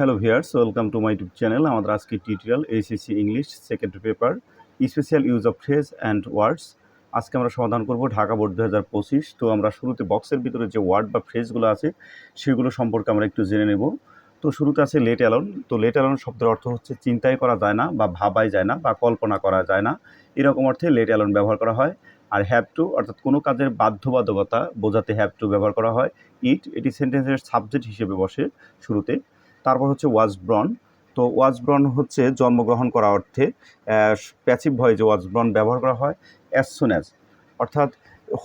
Hello viewers, welcome to my YouTube channel. আমাদের আজকে tutorial HSC English second paper special use of phrase and words. আজকে আমরা সমাধান করব ঢাকা বোর্ড 2025। তো আমরা শুরুতে বক্সের ভিতরে যে ওয়ার্ড বা ফ্রেজগুলো আছে সেগুলো সম্পর্কে আমরা একটু জেনে নেব। তো শুরুতে আছে লেট অ্যালোন। তো লেট অ্যালোন শব্দের অর্থ হচ্ছে চিন্তাই করা যায় না বা ভাবাই যায় না বা কল্পনা করা যায় না, এরকম অর্থে লেট অ্যালোন ব্যবহার করা হয়। আর হ্যাভ টু অর্থাৎ কোনো কাজের বাধ্যবাধকতা বোঝাতে হ্যাভ টু ব্যবহার করা হয়। এটি সেন্টেন্সের সাবজেক্ট হিসেবে বসে শুরুতে। তারপর হচ্ছে ওয়াজ ব্রন। তো ওয়াজ ব্রন হচ্ছে জন্মগ্রহণ করা অর্থে প্যাসিভ ভয়েসে ওয়াজ ব্রন ব্যবহার করা হয়। অ্যাজ সুন অ্যাজ অর্থাৎ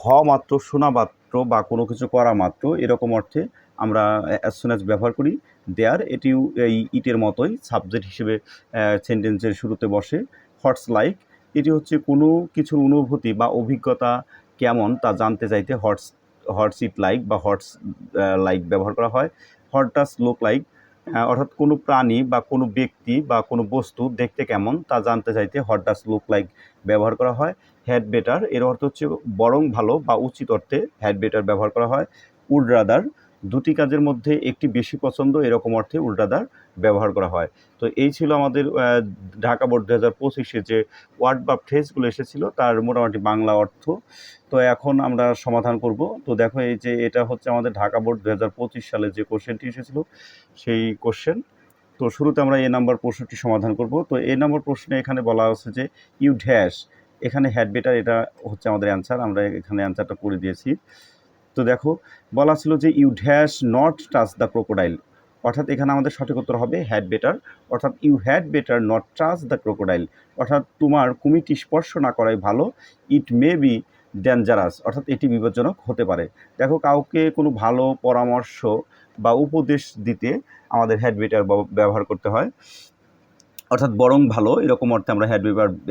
হওয়া মাত্র, শোনা মাত্র বা কোনো কিছু করা মাত্র, এরকম অর্থে আমরা অ্যাজ সুন অ্যাজ ব্যবহার করি। দেয়ার এটিও এই ইটের মতোই সাবজেক্ট হিসেবে সেন্টেন্সের শুরুতে বসে। হটস লাইক এটি হচ্ছে কোনো কিছুর অনুভূতি বা অভিজ্ঞতা কেমন তা জানতে চাইতে হটস ইট লাইক বা হটস লাইক ব্যবহার করা হয়। হট ডাস লুক লাইক অর্থাৎ কোনো প্রাণী বা কোনো ব্যক্তি বা কোনো বস্তু দেখতে কেমন তা জানতে চাইতে হট ডাস লুক লাইক ব্যবহার করা হয়। হ্যাড বেটার এর অর্থ হচ্ছে বরং ভালো বা উচিত অর্থে হ্যাড বেটার ব্যবহার করা হয়। উড রাদার দুটি কাজের মধ্যে একটি বেশি পছন্দ, এরকম অর্থে উড রাদার ব্যবহার করা হয়। তো এই ছিল আমাদের ঢাকা বোর্ড 2025-এ যে ওয়ার্ড বা ফ্রেজগুলো এসেছিল তার মোটামুটি বাংলা অর্থ। তো এখন আমরা সমাধান করব। তো দেখো, এই যে এটা হচ্ছে আমাদের ঢাকা বোর্ড 2025 সালে যে কোশ্চেনটি এসেছিল সেই কোশ্চেন। তো শুরুতে আমরা এ নাম্বার প্রশ্নটি সমাধান করব। তো এ নাম্বার প্রশ্নে এখানে বলা আছে যে ইউ ড্যাশ, এখানে হ্যাড বেটার, এটা হচ্ছে আমাদের অ্যান্সার। আমরা এখানে অ্যান্সারটা করে দিয়েছি। তো দেখো, বলা ছিল যে you dash not touch the crocodile, অর্থাৎ এখানে আমাদের সঠিক উত্তর হবে হ্যাড বেটার, অর্থাৎ you had better not touch the crocodile, অর্থাৎ তোমার কুমিরটি স্পর্শ না করাই ভালো। ইট মে বি ডেঞ্জারাস অর্থাৎ এটি বিপজ্জনক হতে পারে। দেখো, কাউকে কোনো ভালো পরামর্শ বা উপদেশ দিতে আমাদের হ্যাড বেটার ব্যবহার করতে হয়, অর্থাৎ বরং ভালো, এরকম অর্থে আমরা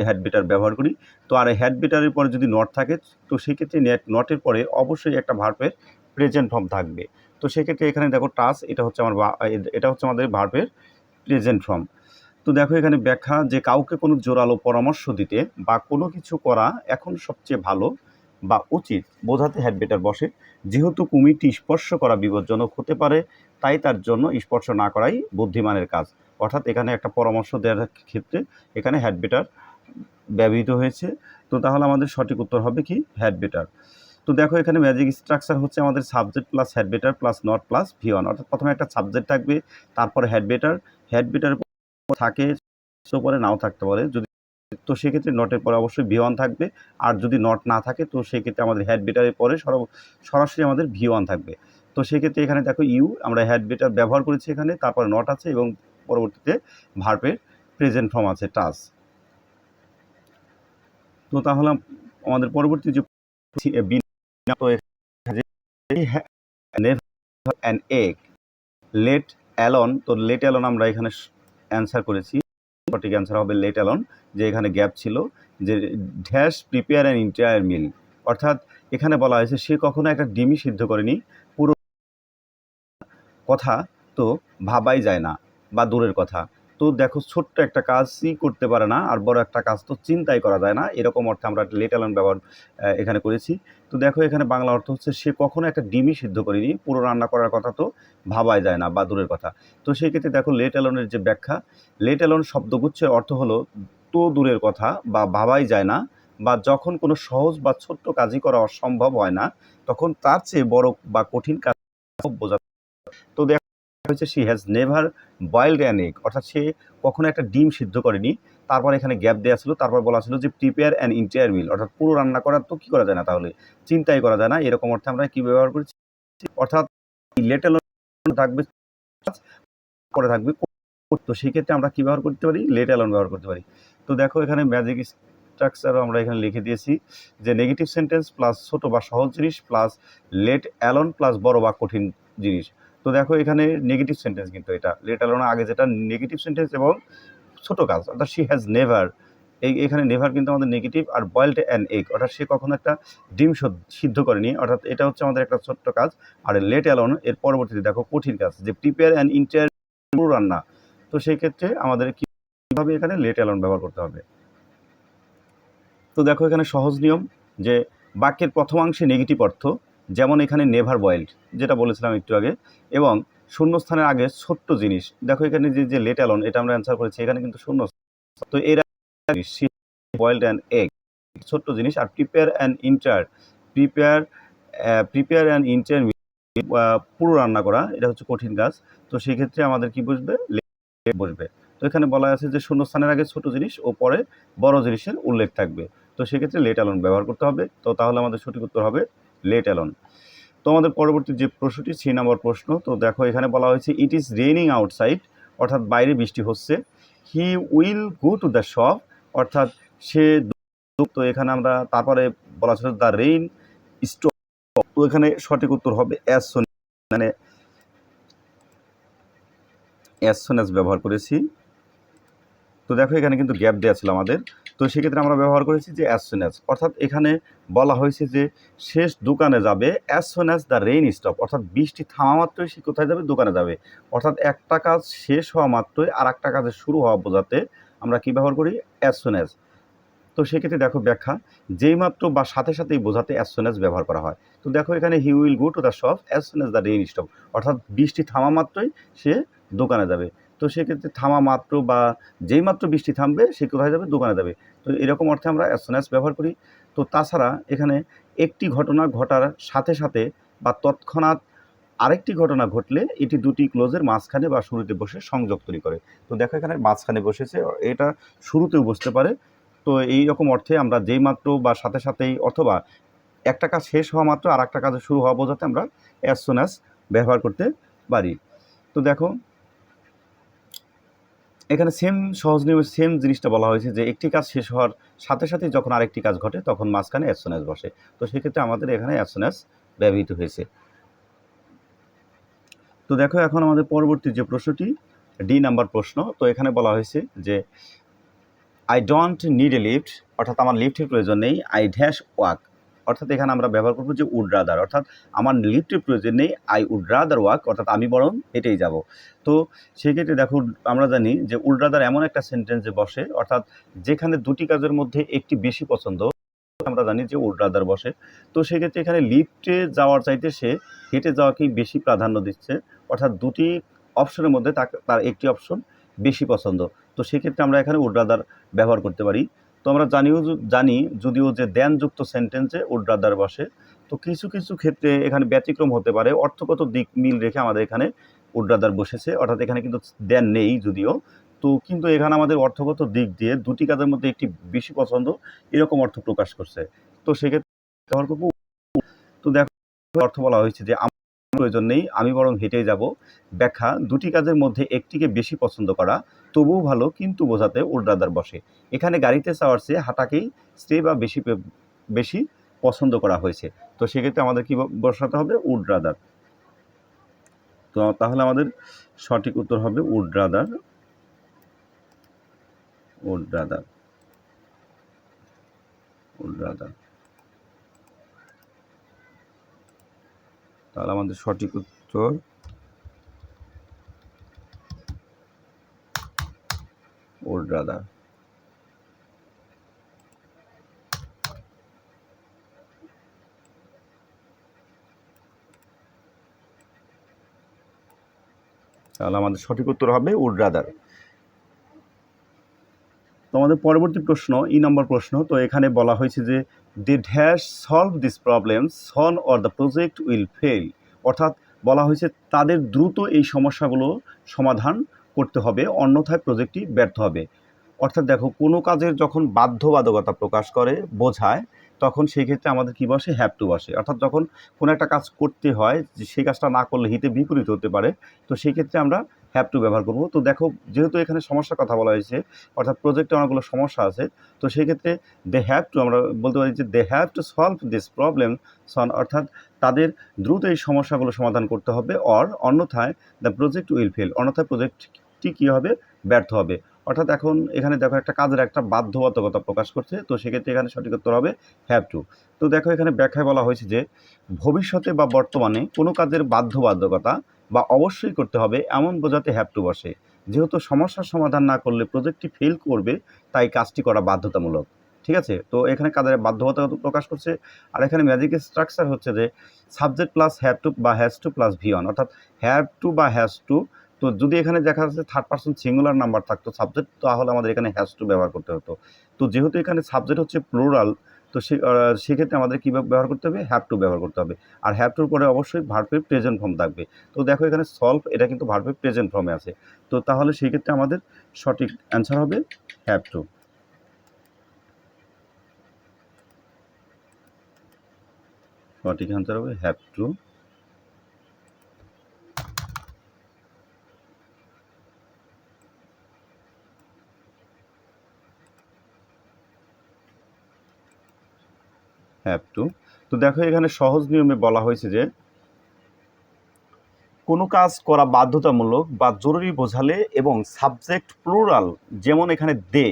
হ্যাড বেটার ব্যবহার করি। তো আর হ্যাড বেটারের পরে যদি নট থাকে, তো সেক্ষেত্রে নটের পরে অবশ্যই একটা ভার্বের প্রেজেন্ট ফর্ম থাকবে। তো সেক্ষেত্রে এখানে দেখো টাচ, এটা হচ্ছে আমাদের ভার্বের প্রেজেন্ট ফর্ম। তো দেখো এখানে ব্যাখ্যা যে কাউকে কোনো জোরালো পরামর্শ দিতে বা কোনো কিছু করা এখন সবচেয়ে ভালো বা উচিত বোঝাতে হ্যাড বেটার বসে। যেহেতু কুমিরটি স্পর্শ করা বিপজ্জনক হতে পারে, তাই তার জন্য স্পর্শ না করাই বুদ্ধিমানের কাজ। অর্থাৎ এখানে একটা পরামর্শ দেওয়ার ক্ষেত্রে এখানে হ্যাড বেটার ব্যবহৃত হয়েছে। তো তাহলে আমাদের সঠিক উত্তর হবে কি হ্যাড বেটার। তো দেখো, এখানে ম্যাজিক স্ট্রাকচার হচ্ছে আমাদের subject plus had better plus not plus V1, অর্থাৎ প্রথমে একটা সাবজেক্ট থাকবে, তারপরে হ্যাড বেটার থাকে, পরে নাও থাকতে পারে। যদি তো সেক্ষেত্রে নটের পরে অবশ্যই V1 থাকবে, আর যদি নট না থাকে তো সেক্ষেত্রে আমাদের হ্যাড বেটারের পরে সরাসরি আমাদের V1 থাকবে। তো সেক্ষেত্রে এখানে দেখো আমরা হ্যাড বেটার ব্যবহার করেছি এখানে, তারপরে নট আছে এবং পরবর্তীতে ভার্বের প্রেজেন্ট ফর্ম আছে টাচ। তো তাহলে আমাদের পরবর্তী যে অ্যান এগ লেট অ্যালন, তো লেট অ্যালন আমরা এখানে অ্যান্সার করেছি, সঠিক অ্যান্সার হবে লেট অ্যালন। যে এখানে গ্যাপ ছিল যে ড্যাশ প্রিপেয়ার অ্যান এন্টায়ার মিল, অর্থাৎ এখানে বলা হয়েছে সে কখনো একটা ডিমই সিদ্ধ করেনি, পুরো কথা তো ভাবাই যায় না বা দূরের কথা। তো দেখো, ছোট্ট একটা কাজই করতে পারে না, আর বড় একটা কাজ তো চিন্তাই করা যায় না, এরকম অর্থে আমরা লেট অ্যালন ব্যবহার এখানে করেছি। তো দেখো, এখানে বাংলা অর্থ হচ্ছে সে কখনো একটা ডিমই সিদ্ধ করেনি, পুরো রান্না করার কথা তো ভাবাই যায় না বা দূরের কথা। তো সেই ক্ষেত্রে দেখো, লেট অ্যালনের যে ব্যাখ্যা, লেট অ্যালন শব্দগুচ্ছের অর্থ হলো তো দূরের কথা বা ভাবাই যায় না, বা যখন কোনো সহজ বা ছোট্ট কাজই করা অসম্ভব হয় না, তখন তার চেয়ে বড় বা কঠিন কাজ বোঝা। তো দেখা হয়েছে she has never boiled an egg, অর্থাৎ সে কখনো একটা ডিম সিদ্ধ করেনি। তারপর এখানে গ্যাপ দেওয়া ছিল, তারপর বলা ছিল যে প্রিপেয়ার অ্যান এন্টায়ার মিল, অর্থাৎ পুরো রান্না করার তো কী করা যায় না, তাহলে চিন্তাই করা যায় না, এরকম অর্থে আমরা কী ব্যবহার করেছি, অর্থাৎ লেটেল থাকবে, পরে থাকবে। তো সেক্ষেত্রে আমরা কী ব্যবহার করতে পারি, লেট অ্যালোন ব্যবহার করতে পারি। তো দেখো, এখানে ম্যাজিক স্ট্রাকচারও আমরা এখানে লিখে দিয়েছি যে নেগেটিভ সেন্টেন্স প্লাস ছোট বা সহজ জিনিস প্লাস লেট অ্যালোন প্লাস বড় বা কঠিন জিনিস। তো দেখো, এখানে নেগেটিভ সেন্টেন্স, কিন্তু এটা লেট অ্যালোনের আগে যেটা নেগেটিভ সেন্টেন্স এবং ছোট কাজ, অর্থাৎ শি হ্যাজ নেভার, এখানে নেভার কিন্তু আমাদের নেগেটিভ, আর বয়েলড অ্যান এগ অর্থাৎ সে কখনো একটা ডিম সিদ্ধ করেনি, অর্থাৎ এটা হচ্ছে আমাদের একটা ছোট্ট কাজ। আর লেট অ্যালোন এর পরবর্তীতে দেখো কঠিন কাজ, যে প্রিপেয়ার অ্যান ইন্টার রান্না। তো সেই ক্ষেত্রে আমাদের কীভাবে এখানে লেট অ্যালোন ব্যবহার করতে হবে। তো দেখো, এখানে সহজ নিয়ম যে বাক্যের প্রথমাংশে নেগেটিভ অর্থ, যেমন এখানে নেভার বয়েলড যেটা বলেছিলাম একটু আগে, এবং শূন্যস্থানের আগে ছোট্ট জিনিস, দেখো এখানে যে লেট অ্যালোন এটা আমরা অ্যান্সার করেছি, এখানে কিন্তু শূন্য, তো এর বয়েলড অ্যান্ড এগ ছোট্ট জিনিস। আর প্রিপেয়ার প্রিপেয়ার অ্যান্ড ইন্টার পুরো রান্না করা এটা হচ্ছে কঠিন কাজ। তো সেই ক্ষেত্রে আমাদের কি বসবে, বসবে। তো এখানে বলা আছে যে শূন্যস্থানের আগে ছোট জিনিস ও পরে বড় জিনিসের উল্লেখ থাকবে, তো সেক্ষেত্রে লেট অ্যালোন ব্যবহার করতে হবে। তো তাহলে আমাদের সঠিক উত্তর হবে লেট অ্যালোন। তো আমাদের পরবর্তী যে প্রশ্নটি 6 নম্বর প্রশ্ন, তো দেখো এখানে বলা হয়েছে ইট ইজ রেইনিং আউটসাইড, অর্থাৎ বাইরে বৃষ্টি হচ্ছে। He will go to the shop, অর্থাৎ সে, তো এখানে আমরা তারপরে বলা ছিল দ্য রেইন স্টপ, তো এখানে সঠিক উত্তর হবে অ্যাজ সুন, মানে অ্যাজ সুন অ্যাজ ব্যবহার করেছি। তো দেখো এখানে কিন্তু গ্যাপ দেওয়া ছিল আমাদের, তো সেক্ষেত্রে আমরা ব্যবহার করেছি যে অ্যাজ সুন অ্যাজ, অর্থাৎ এখানে বলা হয়েছে যে শেষ দোকানে যাবে as soon as the rain stop, অর্থাৎ বৃষ্টি থামা মাত্রই সে কোথায় যাবে, দোকানে যাবে। অর্থাৎ একটা কাজ শেষ হওয়া মাত্রই আর একটা কাজের শুরু হওয়া বোঝাতে আমরা কী ব্যবহার করি, অ্যাজ সুন অ্যাজ। তো সেক্ষেত্রে দেখো ব্যাখ্যা, যেই মাত্র বা সাথে সাথেই বোঝাতে অ্যাজ সুন অ্যাজ ব্যবহার করা হয়। তো দেখো এখানে he will go to the shop as soon as the rain stop, অর্থাৎ বৃষ্টি থামা মাত্রই সে দোকানে যাবে। তো সেক্ষেত্রে থামা মাত্র বা যেই মাত্র বৃষ্টি থামবে সে কোথায় যাবে, দোকানে যাবে। তো এরকম অর্থে আমরা অ্যাজ সুন অ্যাজ ব্যবহার করি। তো তাছাড়া এখানে একটি ঘটনা ঘটার সাথে সাথে বা তৎক্ষণাৎ আরেকটি ঘটনা ঘটলে এটি দুটি ক্লোজের মাঝখানে বা শুরুতে বসে সংযোগ তৈরি করে। তো দেখো এখানে মাঝখানে বসেছে, এটা শুরুতেও বসতে পারে। তো এই রকম অর্থে আমরা যেই মাত্র বা সাথে সাথেই অথবা একটা কাজ শেষ হওয়া মাত্র আর একটা কাজে শুরু হওয়া বোঝাতে আমরা অ্যাজ সুন অ্যাজ ব্যবহার করতে পারি। তো দেখো এখানে সহজ নিয়মে সেম জিনিসটা বলা হয়েছে যে একটি কাজ শেষ হওয়ার সাথে সাথে যখন আরেকটি কাজ ঘটে তখন মাঝখানে অ্যাজ সুন অ্যাজ বসে। তো সেক্ষেত্রে আমাদের এখানে অ্যাজ সুন অ্যাজ ব্যবহৃত হয়েছে। তো দেখো এখন আমাদের পরবর্তী যে প্রশ্নটি ডি নাম্বার প্রশ্ন, তো এখানে বলা হয়েছে যে I don't need a lift, অর্থাৎ আমার লিফটের প্রয়োজন নেই। আই ড্যাশ ওয়াক, অর্থাৎ এখানে আমরা ব্যবহার করবো যে উড রাদার, অর্থাৎ আমার লিফটের প্রয়োজন নেই। আই উড রাদার ওয়াক, অর্থাৎ আমি বরং হেঁটেই যাব। তো সেক্ষেত্রে দেখো আমরা জানি যে উড রাদার এমন একটা সেন্টেন্সে বসে, অর্থাৎ যেখানে দুটি কাজের মধ্যে একটি বেশি পছন্দ, আমরা জানি যে উড রাদার বসে। তো সেক্ষেত্রে এখানে লিফটে যাওয়ার চাইতে সে হেঁটে যাওয়াকেই বেশি প্রাধান্য দিচ্ছে, অর্থাৎ দুটি অপশনের মধ্যে তার একটি অপশন বেশি পছন্দ। তো সেক্ষেত্রে আমরা এখানে উড রাদার ব্যবহার করতে পারি। তো আমরা জানি যদিও যে দেনযুক্ত সেন্টেন্সে উড রাদার বসে, তো কিছু কিছু ক্ষেত্রে এখানে ব্যতিক্রম হতে পারে, অর্থগত দিক মিল রেখে আমাদের এখানে উড রাদার বসেছে, অর্থাৎ এখানে কিন্তু দেন নেই যদিও। তো কিন্তু এখানে আমাদের অর্থগত দিক দিয়ে দুটি কাজের মধ্যে একটি বেশি পছন্দ এরকম অর্থ প্রকাশ করছে। তো সেক্ষেত্রে ব্যবহার করবো। তো দেখো অর্থ বলা হয়েছে যে আমার প্রয়োজন নেই, আমি বরং হেঁটেই যাব। ব্যাখ্যা, দুটি কাজের মধ্যে একটিকে বেশি পছন্দ করা তবুও ভালো কিন্তু বোঝাতে উড রাদার বসে। এখানে গাড়িতে যাওয়ার চেয়ে হাঁটাকেই স্টে বা বেশি পছন্দ করা হয়েছে। তো সেক্ষেত্রে আমাদের কি বসাতে হবে, উড রাদার। তো তাহলে আমাদের সঠিক উত্তর হবে would rather, would rather, would rather. তাহলে আমাদের সঠিক উত্তর উড রাদার। তাহলে আমাদের সঠিক উত্তর হবে উড রাদার। তো আমাদের পরবর্তী প্রশ্ন নম্বর প্রশ্ন, তো এখানে বলা হয়েছে যে they dash solve this problem soon or the project will fail, অর্থাৎ বলা হয়েছে তাদের দ্রুত এই সমস্যাগুলো সমাধান করতে হবে, অন্যথায় প্রজেক্টটি ব্যর্থ হবে। অর্থাৎ দেখো কোনো কাজের যখন বাধ্যবাধকতা প্রকাশ করে বোঝায়, তখন সেই ক্ষেত্রে আমাদের কী বসে, হ্যাভ টু বসে। অর্থাৎ যখন কোনো একটা কাজ করতে হয় যে সেই কাজটা না করলে হিতে বিপরীত হতে পারে, তো সেই ক্ষেত্রে আমরা হ্যাভ টু ব্যবহার করব। তো দেখো যেহেতু এখানে সমস্যার কথা বলা হয়েছে, অর্থাৎ প্রজেক্টে অনেকগুলো সমস্যা আছে, তো সেই ক্ষেত্রে দে হ্যাভ টু আমরা বলতে পারি যে they have to solve this problem soon, অর্থাৎ তাদের দ্রুত এই সমস্যাগুলো সমাধান করতে হবে। অন্যথায় দ্য প্রজেক্ট উইল ফেল, অন্যথায় প্রজেক্টটি কী হবে, ব্যর্থ হবে। অর্থাৎ এখন এখানে দেখো একটা কাজের একটা বাধ্যবাধকতা প্রকাশ করছে, তো সেক্ষেত্রে এখানে সঠিক উত্তর হবে হ্যাভ টু। তো দেখো এখানে ব্যাখ্যায় বলা হয়েছে যে ভবিষ্যতে বা বর্তমানে কোনো কাজের বাধ্যবাধকতা বা অবশ্যই করতে হবে এমন বোঝাতে হ্যাভ টু বসে। যেহেতু সমস্যার সমাধান না করলে প্রজেক্টটি ফেল করবে, তাই কাজটি করা বাধ্যতামূলক। ঠিক আছে, তো এখানে কাদের বাধ্যবাধকতা প্রকাশ করছে। আর এখানে ম্যাজিক স্ট্রাকচার হচ্ছে যে সাবজেক্ট প্লাস হ্যাভ টু বা has to plus V one, অর্থাৎ হ্যাভ টু বা হ্যাজ টু। তো যদি এখানে দেখা যাচ্ছে থার্ড পার্সন সিঙ্গুলার নাম্বার থাকতো সাবজেক্ট, তাহলে আমাদের এখানে হ্যাজ টু ব্যবহার করতে হতো। তো যেহেতু এখানে সাবজেক্ট হচ্ছে প্লুরাল, তো সেক্ষেত্রে আমাদের কী ব্যবহার করতে হবে, হ্যাভ টু ব্যবহার করতে হবে। আর হ্যাভ টুর পরে অবশ্যই ভার্বের প্রেজেন্ট ফর্ম থাকবে। তো দেখো এখানে সলভ, এটা কিন্তু ভার্বের প্রেজেন্ট ফর্মে আছে। তো তাহলে সেই ক্ষেত্রে আমাদের সঠিক অ্যান্সার হবে হ্যাভ টু। সঠিক অ্যান্সার হবে হ্যাভ টু। Have to. তো দেখো এখানে সহজ নিয়মে বলা হয়েছে যে কোনো কাজ করা বাধ্যতামূলক বা জরুরি বোঝালে এবং সাবজেক্ট প্লুরাল, যেমন এখানে দে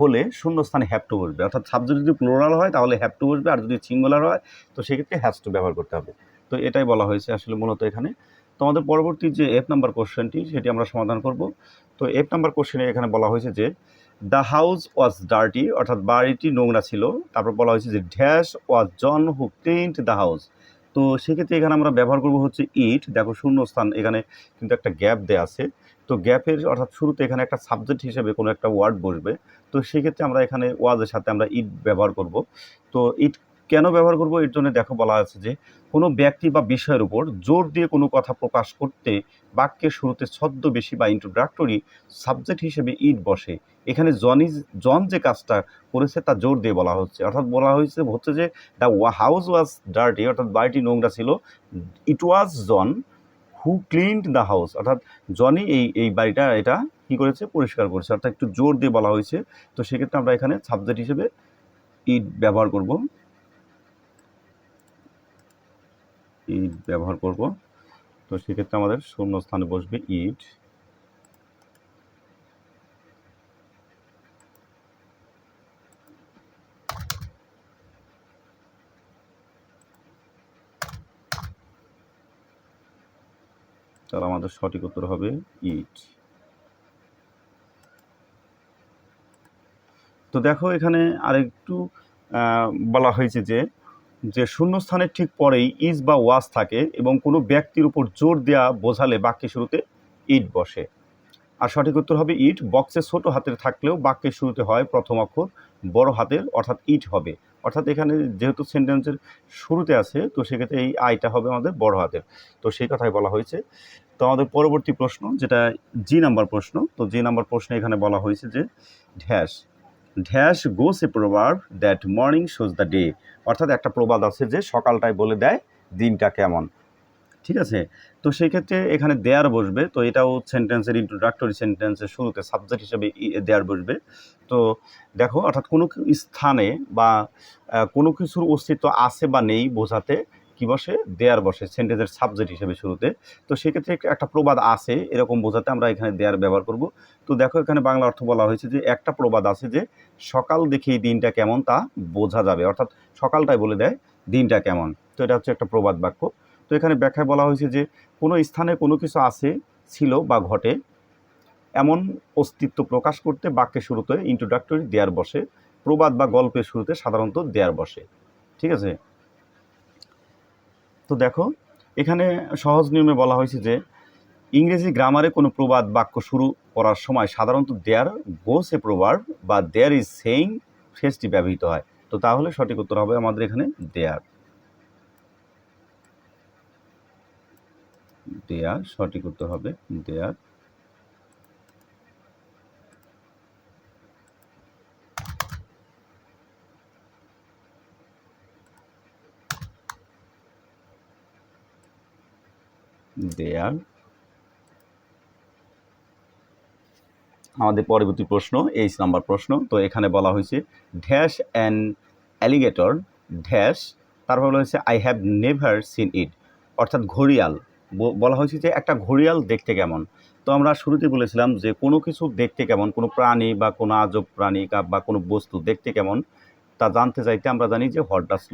হলে শূন্যস্থানে হ্যাভ টু বসবে। অর্থাৎ সাবজেক্ট যদি প্লুরাল হয় তাহলে হ্যাভ টু বসবে, আর যদি সিঙ্গুলার হয় তো সেক্ষেত্রে হ্যাজ টু ব্যবহার করতে হবে। তো এটাই বলা হয়েছে আসলে মূলত এখানে। তো আমাদের পরবর্তী যে এফ নাম্বার কোশ্চেনটি, সেটি আমরা সমাধান করব। তো এফ নাম্বার কোশ্চেনে এখানে বলা হয়েছে যে দ্য হাউস ওয়াজ ডার্টি, অর্থাৎ বাড়িটি নোংরা ছিল। তারপর বলা হয়েছে যে dash was John who cleaned the house. তো সেক্ষেত্রে এখানে আমরা ব্যবহার করব হচ্ছে ইট। দেখো শূন্যস্থান এখানে কিন্তু একটা গ্যাপ দেওয়া আছে। তো গ্যাপের অর্থাৎ শুরুতে এখানে একটা সাবজেক্ট হিসেবে কোনো একটা ওয়ার্ড বসবে। তো সেক্ষেত্রে আমরা এখানে ওয়াজের সাথে আমরা ইট ব্যবহার করব। তো ইট কেন ব্যবহার করব, এর জন্য দেখো বলা আছে যে কোনো ব্যক্তি বা বিষয়ের উপর জোর দিয়ে কোনো কথা প্রকাশ করতে বাক্যের শুরুতে ছদ্মবেশী বা ইন্ট্রোডাক্টরি সাবজেক্ট হিসেবে ইট বসে। এখানে জন যে কাজটা করেছে তা জোর দিয়ে বলা হচ্ছে, অর্থাৎ বলা হচ্ছে যে দ্য হাউস ওয়াজ ডার্টি, অর্থাৎ বাড়িটি নোংরা ছিল। ইট ওয়াজ John who cleaned the house, অর্থাৎ জনই এই বাড়িটা এটা কী করেছে, পরিষ্কার করেছে, অর্থাৎ একটু জোর দিয়ে বলা হয়েছে। তো সেক্ষেত্রে আমরা এখানে সাবজেক্ট হিসেবে ইট ব্যবহার করব। ইট ব্যবহার করব। তো সেক্ষেত্রে আমাদের শূন্য স্থানে বসবে ইট। তাহলে আমাদের সঠিক উত্তর হবে ইট। তো দেখো এখানে আরেকটু বলা হয়েছে যে শূন্যস্থানের ঠিক পরেই ইজ বা ওয়াজ থাকে এবং কোনো ব্যক্তির উপর জোর দেওয়া বোঝালে বাক্যের শুরুতে ইট বসে। আর সঠিক উত্তর হবে ইট। বক্সে ছোট হাতের থাকলেও বাক্যের শুরুতে হয় প্রথম অক্ষর বড় হাতের, অর্থাৎ ইট হবে। অর্থাৎ এখানে যেহেতু সেন্টেন্সের শুরুতে আছে, তো সেক্ষেত্রে এই আইটা হবে আমাদের বড় হাতের। তো সেই কথাই বলা হয়েছে। তো আমাদের পরবর্তী প্রশ্ন, যেটা জি নাম্বার প্রশ্ন। তো জি নাম্বার প্রশ্নে এখানে বলা হয়েছে যে ড্যাশ গোস এ প্রবাদ that morning shows the day, অর্থাৎ একটা প্রবাদ আছে যে সকালটাই বলে দেয় দিনটা কেমন। ঠিক আছে, তো সেই ক্ষেত্রে এখানে দেয়ার বসবে। তো এটাও সেন্টেন্সের ইন্ট্রোডাক্টরি সেন্টেন্সের শুরুতে সাবজেক্ট হিসেবে দেয়ার বসবে। তো দেখো অর্থাৎ কোনো স্থানে বা কোনো কিছুর অস্তিত্ব আছে বা নেই বোঝাতে কী বসে, দেয়ার বসে সেন্টেন্সের সাবজেক্ট হিসেবে শুরুতে। তো সেক্ষেত্রে একটা প্রবাদ আছে এরকম বোঝাতে আমরা এখানে দেয়ার ব্যবহার করব। তো দেখো এখানে বাংলা অর্থ বলা হয়েছে যে একটা প্রবাদ আছে যে সকাল দেখেই দিনটা কেমন তা বোঝা যাবে, অর্থাৎ সকালটাই বলে দেয় দিনটা কেমন। তো এটা হচ্ছে একটা প্রবাদ বাক্য। তো এখানে ব্যাখ্যায় বলা হয়েছে যে কোনো স্থানে কোনো কিছু আছে, ছিল বা ঘটে এমন অস্তিত্ব প্রকাশ করতে বাক্যের শুরুতে ইন্ট্রোডাক্টরি দেয়ার বসে। প্রবাদ বা গল্পের শুরুতে সাধারণত দেয়ার বসে। ঠিক আছে, তো দেখো এখানে সহজ নিয়মে বলা হয়েছে যে ইংরেজি গ্রামারে কোনো প্রবাদ বাক্য শুরু করার সময় সাধারণত দেয়ার গোস এ প্রবাদ বা দেয়ার ইজ সেইং ফ্রেজটি ব্যবহৃত হয়। তো তাহলে সঠিক উত্তর হবে আমাদের এখানে দেয়ার। দেয়ার সঠিক উত্তর হবে দেয়ার। দেয়ার। আমাদের পরবর্তী প্রশ্ন 8 নাম্বার প্রশ্ন। তো এখানে বলা হয়েছে ড্যাশ অ্যান অ্যালিগেটর ড্যাশ, তারপর বলা হয়েছে আই হ্যাভ নেভার সিন ইট, অর্থাৎ ঘড়িয়াল। বলা হয়েছে যে একটা ঘড়িয়াল দেখতে কেমন। তো আমরা শুরুতে বলেছিলাম যে কোনো কিছু দেখতে কেমন, কোনো প্রাণী বা কোনো আজব প্রাণী বা কোনো বস্তু দেখতে কেমন তা জানতে চাইতে আমরা জানি যে হোয়াট ডাজ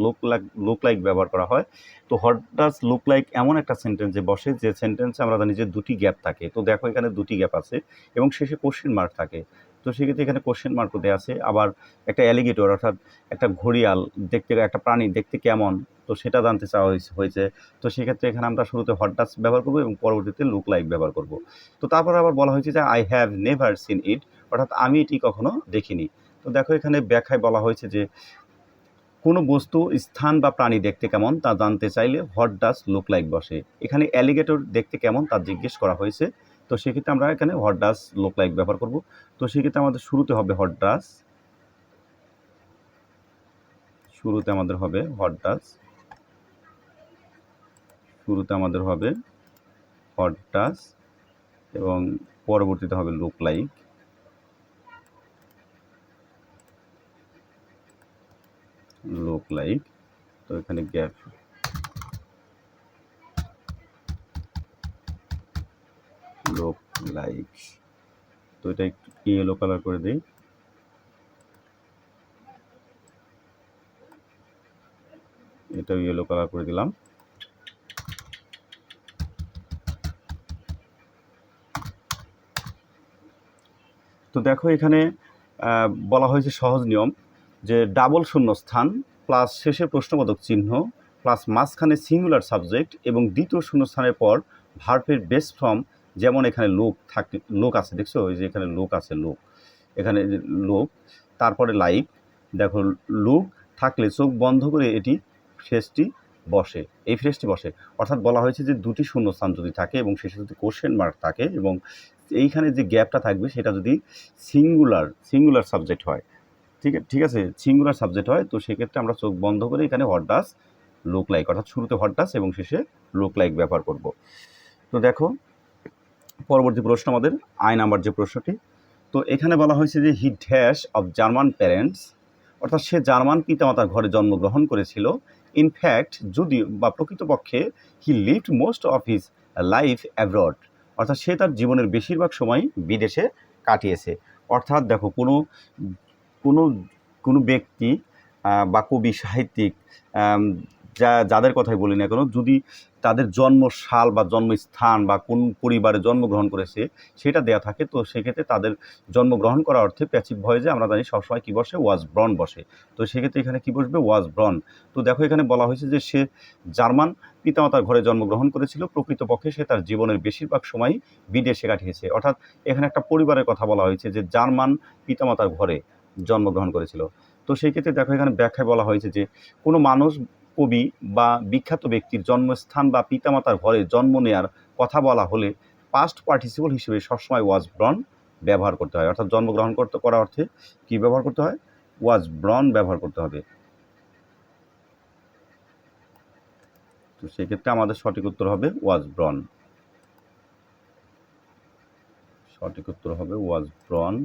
লুক লাইক ব্যবহার করা হয়। তো হোয়াট ডাজ লুক লাইক এমন একটা সেন্টেন্সে বসে যে সেন্টেন্সে আমরা জানি যে দুটি গ্যাপ থাকে। তো দেখো এখানে দুটি গ্যাপ আছে এবং শেষে কোশ্চেন মার্ক থাকে। তো তো সেক্ষেত্রে এখানে কোশ্চেন মার্কও দেওয়া আছে। আবার একটা অ্যালিগেটর অর্থাৎ একটা ঘড়িয়াল দেখতে, একটা প্রাণী দেখতে কেমন, তো সেটা জানতে চাওয়া হয়েছে। তো সেক্ষেত্রে এখানে আমরা শুরুতে হোয়াট ডাজ ব্যবহার করব এবং পরবর্তীতে লুক লাইক ব্যবহার করব। তো তারপর আবার বলা হয়েছে যে আই হ্যাভ নেভার সিন ইট, অর্থাৎ আমি এটি কখনো দেখিনি। তো দেখো এখানে ব্যাখ্যায় বলা হয়েছে যে কোনো বস্তু, স্থান বা প্রাণী দেখতে কেমন তা জানতে চাইলে হোয়াট ডাজ লুক লাইক বসে। এখানে অ্যালিগেটর দেখতে কেমন তা জিজ্ঞেস করা হয়েছে। তো সেক্ষেত্রে আমরা এখানে হোয়াট ডাজ লুক লাইক ব্যবহার করব। তো সেক্ষেত্রে আমাদের শুরুতে হবে হোয়াট ডাজ, শুরুতে আমাদের হবে হোয়াট ডাজ, শুরুতে আমাদের হবে হোয়াট ডাজ এবং পরবর্তীতে হবে লুক লাইক, লুক লাইক। তো এখানে গ্যাপ, লুক লাইক। তো এটা একটু ইয়েলো কালার করে দিই। এটাও ইয়েলো কালার করে দিলাম। তো দেখো এখানে বলা হয়েছে সহজ নিয়ম যে ডাবল শূন্যস্থান প্লাস শেষে প্রশ্নবোধক চিহ্ন প্লাস মাঝখানে সিঙ্গুলার সাবজেক্ট এবং দ্বিতীয় শূন্যস্থানের পর ভার্বের বেস ফর্ম, যেমন এখানে লোক থাকে, লোক আছে, দেখছো ওই যে এখানে লোক আছে, লোক, এখানে লোক, তারপরে লাইক। দেখো লোক থাকলে চোখ বন্ধ করে এটি ফ্রেজটি বসে, এই ফ্রেজটি বসে। অর্থাৎ বলা হয়েছে যে দুটি শূন্যস্থান যদি থাকে এবং শেষে যদি কোশ্চেন মার্ক থাকে এবং এইখানে যে গ্যাপটা থাকবে সেটা যদি সিঙ্গুলার সাবজেক্ট হয়, ঠিক আছে, সিঙ্গুলার সাবজেক্ট হয়, তো সেক্ষেত্রে আমরা চোখ বন্ধ করে এখানে হোয়াট ডাজ লুক লাইক, অর্থাৎ শুরুতে হোয়াট ডাজ এবং শেষে লুক লাইক ব্যবহার করব। তো দেখো পরবর্তী প্রশ্ন আমাদের আই নাম্বার যে প্রশ্নটি, তো এখানে বলা হয়েছে যে he dash of German parents, অর্থাৎ সে জার্মান পিতামাতার ঘরে জন্মগ্রহণ করেছিল। ইনফ্যাক্ট যদি বা প্রকৃতপক্ষে he lived most of his life abroad, অর্থাৎ সে তার জীবনের বেশিরভাগ সময় বিদেশে কাটিয়েছে। অর্থাৎ দেখো কোনো কোনো কোনো ব্যক্তি বা কবি, সাহিত্যিক, যাদের কথাই বলি না কেন, যদি তাদের জন্মসাল বা জন্মস্থান বা কোন পরিবারে জন্মগ্রহণ করেছে সেটা দেয়া থাকে, তো সেক্ষেত্রে তাদের জন্মগ্রহণ করার অর্থে প্যাসিভ ভয়েসে আমরা জানি সবসময় কী বসে, ওয়াজ ব্রন বসে। তো সেক্ষেত্রে এখানে কী বসবে, ওয়াজ ব্রন। তো দেখো এখানে বলা হয়েছে যে সে জার্মান পিতামাতার ঘরে জন্মগ্রহণ করেছিল, প্রকৃতপক্ষে সে তার জীবনের বেশিরভাগ সময় বিদেশে কাটিয়েছে। অর্থাৎ এখানে একটা পরিবারের কথা বলা হয়েছে যে জার্মান পিতামাতার ঘরে জন্মগ্রহণ করেছিল। তো সেই ক্ষেত্রে দেখো এখানে ব্যাখ্যায় বলা হয়েছে যে কোনো মানুষ, কবি বা বিখ্যাত ব্যক্তির জন্মস্থান বা পিতামাতার ঘরে জন্ম নেওয়ার কথা বলা হলে পাস্ট পার্টিসিপল হিসেবে সবসময় ওয়াজ ব্রন ব্যবহার করতে হয়। অর্থাৎ জন্মগ্রহণ করার অর্থে কী ব্যবহার করতে হয়, ওয়াজ ব্রন ব্যবহার করতে হবে। তো সেক্ষেত্রে আমাদের সঠিক উত্তর হবে ওয়াজ ব্রন, সঠিক উত্তর হবে ওয়াজ ব্রন।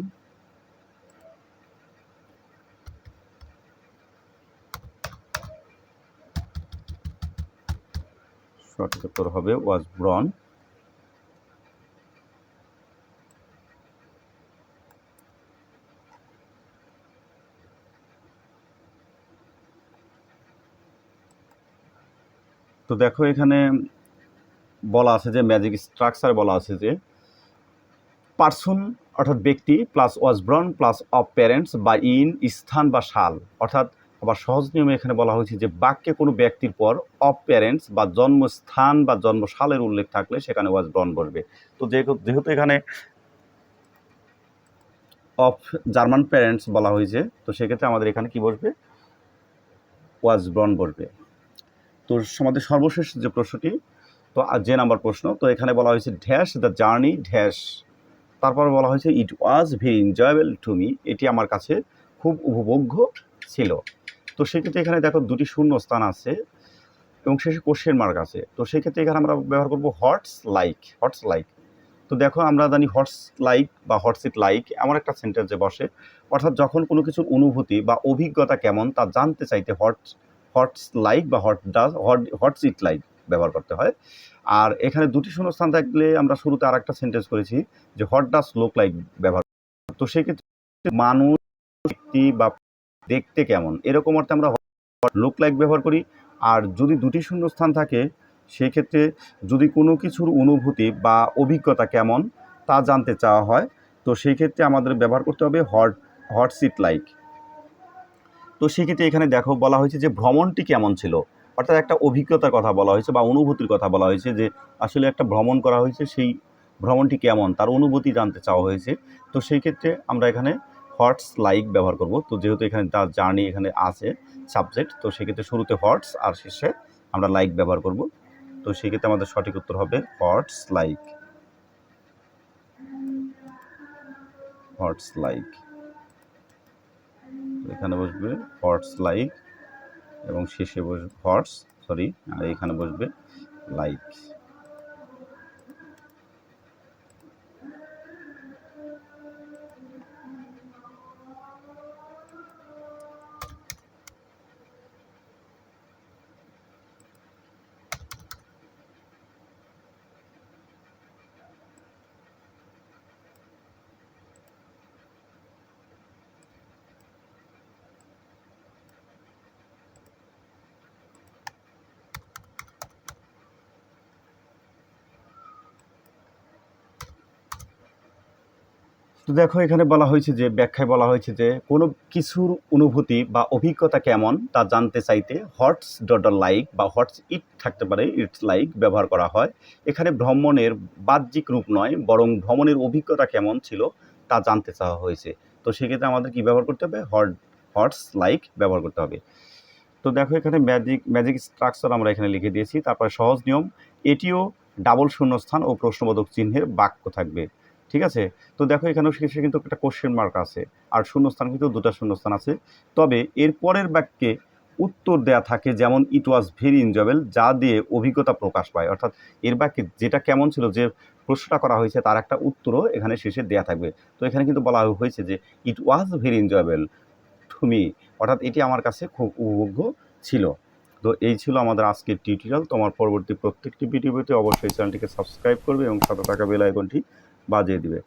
সঠিক উত্তর হবে ওয়াজ ব্রন। তো দেখো এখানে বলা আছে যে ম্যাজিক স্ট্রাকচার বলা আছে যে পার্সন অর্থাৎ ব্যক্তি plus was born plus of parents বা ইন, স্থান বা সাল। অর্থাৎ আবার সহজ নিয়মে এখানে বলা হয়েছে যে বাক্যে কোনো ব্যক্তির পর অফ প্যারেন্টস বা জন্মস্থান বা জন্মসালের উল্লেখ থাকলে সেখানে ওয়াজ ব্রন বসবে। তো যেহেতু এখানে অফ জার্মান প্যারেন্টস বলা হয়েছে, তো সেক্ষেত্রে আমাদের এখানে কি বসবে, ওয়াজ ব্রন বসবে। তো আমাদের সর্বশেষ যে প্রশ্নটি, তো যে নাম্বার প্রশ্ন, তো এখানে বলা হয়েছে ড্যাশ দ্য জার্নি ড্যাশ, তারপর বলা হয়েছে it was very enjoyable to me, এটি আমার কাছে খুব উপভোগ্য ছিল। তো সেক্ষেত্রে এখানে দেখো দুটি শূন্য স্থান আছে এবং শেষে কোশ্চেন মার্ক আছে। তো সেক্ষেত্রে এখানে আমরা ব্যবহার করবো হটস লাইক, হটস লাইক। তো দেখো আমরা জানি হটস লাইক বা হটস ইট লাইক এমন একটা সেন্টেন্সে বসে, অর্থাৎ যখন কোনো কিছুর অনুভূতি বা অভিজ্ঞতা কেমন তা জানতে চাইতে হটস লাইক বা হটস ইট লাইক ব্যবহার করতে হয়। আর এখানে দুটি শূন্যস্থান থাকলে আমরা শুরুতে আর একটা সেন্টেন্স করেছি যে হোয়াট ডাজ লুক লাইক ব্যবহার। তো সেক্ষেত্রে মানুষ, ব্যক্তি বা দেখতে কেমন এরকম অর্থে আমরা লুক লাইক ব্যবহার করি। আর যদি দুটি শূন্যস্থান থাকে সেক্ষেত্রে যদি কোনো কিছুর অনুভূতি বা অভিজ্ঞতা কেমন তা জানতে চাওয়া হয়, তো সেই ক্ষেত্রে আমাদের ব্যবহার করতে হবে হোয়াটস ইট লাইক। তো সেক্ষেত্রে এখানে দেখো বলা হয়েছে যে ভ্রমণটি কেমন ছিল, অর্থাৎ একটা অভিজ্ঞতার কথা বলা হয়েছে বা অনুভূতির কথা বলা হয়েছে, যে আসলে একটা ভ্রমণ করা হয়েছে, সেই ভ্রমণটি কেমন তার অনুভূতি জানতে চাওয়া হয়েছে। তো সেই ক্ষেত্রে আমরা এখানে হোয়াটস লাইক ব্যবহার করব। তো যেহেতু এখানে তার জার্নি এখানে আছে সাবজেক্ট, তো সেক্ষেত্রে শুরুতে হোয়াটস আর শেষে আমরা লাইক ব্যবহার করব। তো সেক্ষেত্রে আমাদের সঠিক উত্তর হবে হোয়াটস লাইক। হোয়াটস লাইক, এখানে বসবে হোয়াটস লাইক এবং শেষে বসবে হোয়াটস, সরি, আর এখানে বসবে লাইক। তো দেখো এখানে বলা হয়েছে যে ব্যাখ্যায় বলা হয়েছে যে কোনো কিছুর অনুভূতি বা অভিজ্ঞতা কেমন তা জানতে চাইতে হোয়াটস ডট লাইক বা হোয়াটস ইট থাকতে পারে, ইটস লাইক ব্যবহার করা হয়। এখানে ভ্রমণের বাহ্যিক রূপ নয়, বরং ভ্রমণের অভিজ্ঞতা কেমন ছিল তা জানতে চাওয়া হয়েছে। তো সেক্ষেত্রে আমাদের কি ব্যবহার করতে হবে? হোয়াটস লাইক ব্যবহার করতে হবে। তো দেখো এখানে ম্যাজিক স্ট্রাকচার আমরা এখানে লিখে দিয়েছি। তারপরে সহজ নিয়ম, এটিও ডাবল শূন্যস্থান ও প্রশ্নবোধক চিহ্নের বাক্য থাকবে, ঠিক আছে। তো দেখো এখানেও শেষে কিন্তু একটা কোশ্চেন মার্ক আছে, আর শূন্যস্থান কিন্তু দুটো শূন্যস্থান আছে। তবে এর পরের বাক্যে উত্তর দেয়া থাকে, যেমন ইট ওয়াজ ভেরি এনজয়েবল, যা দিয়ে অভিজ্ঞতা প্রকাশ পায়। অর্থাৎ এর বাক্যে যেটা কেমন ছিল, যে প্রশ্নটা করা হয়েছে তার একটা উত্তরও এখানে শেষে দেয়া থাকবে। তো এখানে কিন্তু বলা হয়েছে যে it was very enjoyable to me, অর্থাৎ এটি আমার কাছে খুব উপভোগ্য ছিল। তো এই ছিল আমাদের আজকের টিউটোরিয়াল। তোমার পরবর্তী প্রত্যেকটি ভিডিও পেতে অবশ্যই চ্যানেলটিকে সাবস্ক্রাইব করবে এবং সাথে থাকা বেল আইকনটি বাজিয়ে দিবে।